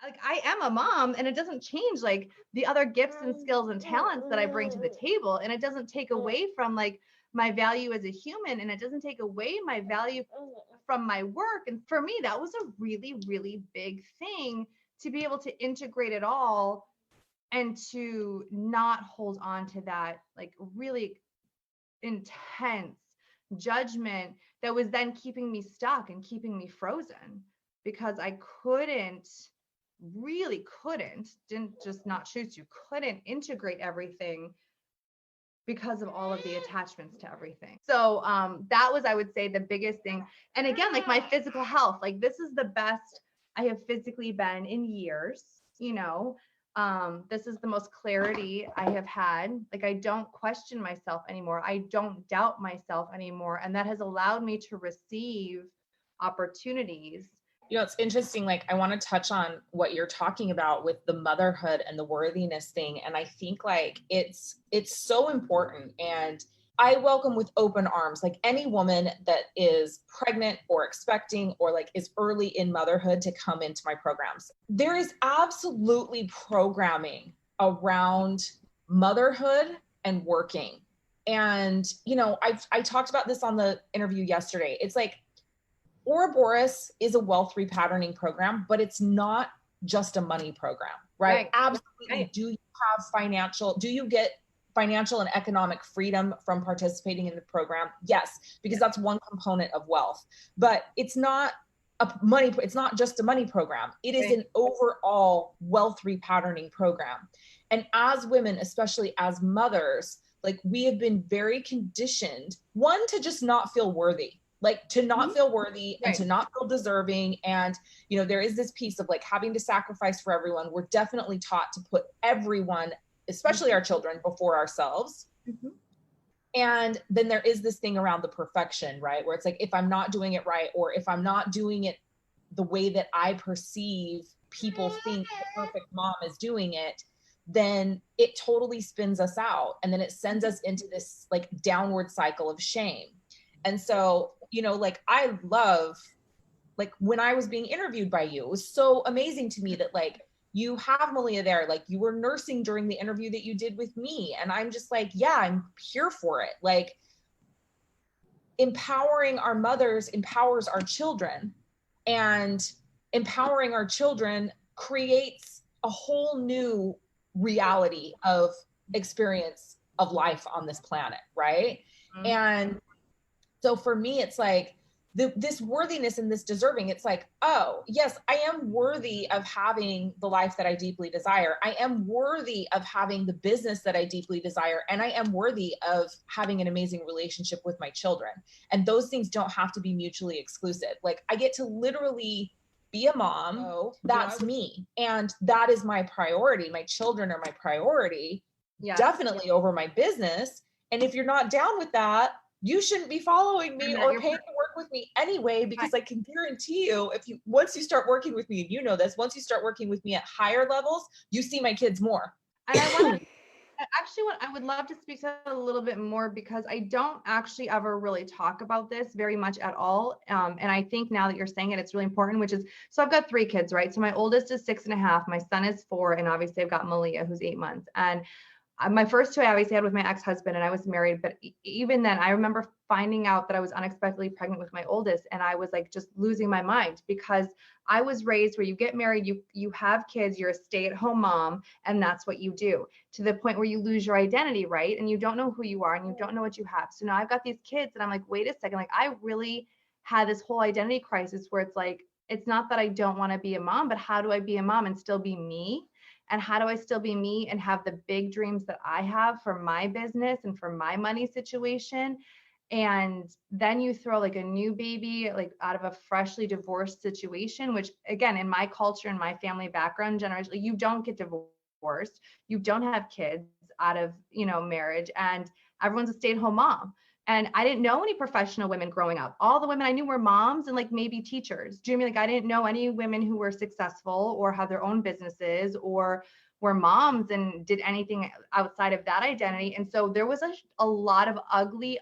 like I am a mom, and it doesn't change like the other gifts and skills and talents that I bring to the table. And it doesn't take away from like my value as a human, and it doesn't take away my value from my work. And for me, that was a really, really big thing, to be able to integrate it all and to not hold on to that like really intense judgment that was then keeping me stuck and keeping me frozen, because I didn't just not choose to, couldn't integrate everything because of all of the attachments to everything. So that was, I would say, the biggest thing. And again, like my physical health, like this is the best I have physically been in years, you know. This is the most clarity I have had. Like I don't question myself anymore. I don't doubt myself anymore. And that has allowed me to receive opportunities. You know, it's interesting. Like, I want to touch on what you're talking about with the motherhood and the worthiness thing. And I think like it's so important. And I welcome with open arms, like any woman that is pregnant or expecting or like is early in motherhood to come into my programs. There is absolutely programming around motherhood and working. And, you know, I talked about this on the interview yesterday. It's like, Ouroboros is a wealth repatterning program, but it's not just a money program, right? Absolutely. Right. Do you get financial and economic freedom from participating in the program? Yes, because that's one component of wealth, but it's not just a money program. It is an overall wealth repatterning program. And as women, especially as mothers, like we have been very conditioned, one, to just not feel worthy. Like to not feel worthy and to not feel deserving. And, you know, there is this piece of like having to sacrifice for everyone. We're definitely taught to put everyone, especially our children, before ourselves. And then there is this thing around the perfection, right? Where it's like, if I'm not doing it right, or if I'm not doing it the way that I perceive people think the perfect mom is doing it, then it totally spins us out. And then it sends us into this like downward cycle of shame. And so, you know, like I love, like when I was being interviewed by you, it was so amazing to me that like you have Malia there, like you were nursing during the interview that you did with me. And I'm just like, yeah, I'm here for it. Like empowering our mothers empowers our children, and empowering our children creates a whole new reality of experience of life on this planet. Right. And so for me, it's like this worthiness and this deserving. It's like, oh, yes, I am worthy of having the life that I deeply desire. I am worthy of having the business that I deeply desire. And I am worthy of having an amazing relationship with my children. And those things don't have to be mutually exclusive. Like I get to literally be a mom. Oh, that's me. And that is my priority. My children are my priority, definitely over my business. And if you're not down with that, you shouldn't be following me or paying to work with me anyway, because I can guarantee you, once you start working with me, and you know this, once you start working with me at higher levels, you see my kids more. And I would love to speak to that a little bit more, because I don't actually ever really talk about this very much at all. And I think now that you're saying it, it's really important, which is, so I've got 3 kids, right? So my oldest is 6.5, my son is 4, and obviously I've got Malia, who's 8 months. And my first 2 I obviously had with my ex-husband, and I was married. But even then, I remember finding out that I was unexpectedly pregnant with my oldest. And I was like just losing my mind, because I was raised where you get married, you have kids, you're a stay-at-home mom, and that's what you do, to the point where you lose your identity, right? And you don't know who you are, and you don't know what you have. So now I've got these kids, and I'm like, wait a second, like I really had this whole identity crisis where it's like, it's not that I don't want to be a mom, but how do I be a mom and still be me? And how do I still be me and have the big dreams that I have for my business and for my money situation? And then you throw like a new baby, like out of a freshly divorced situation, which again, in my culture and my family background, generally, you don't get divorced. You don't have kids out of, marriage, and everyone's a stay-at-home mom. And I didn't know any professional women growing up. All the women I knew were moms and like maybe teachers. Do you mean like I didn't know any women who were successful or had their own businesses or were moms and did anything outside of that identity? And so there was a lot of ugly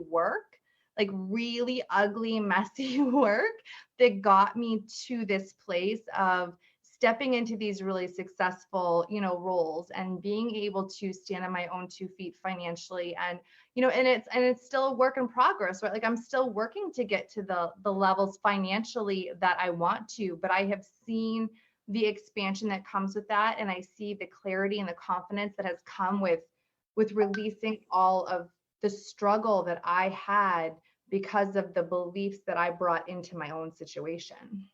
work, like really ugly, messy work that got me to this place of stepping into these really successful, roles and being able to stand on my own 2 feet financially. And, and it's still a work in progress, right? Like I'm still working to get to the levels financially that I want to, but I have seen the expansion that comes with that. And I see the clarity and the confidence that has come with releasing all of the struggle that I had because of the beliefs that I brought into my own situation.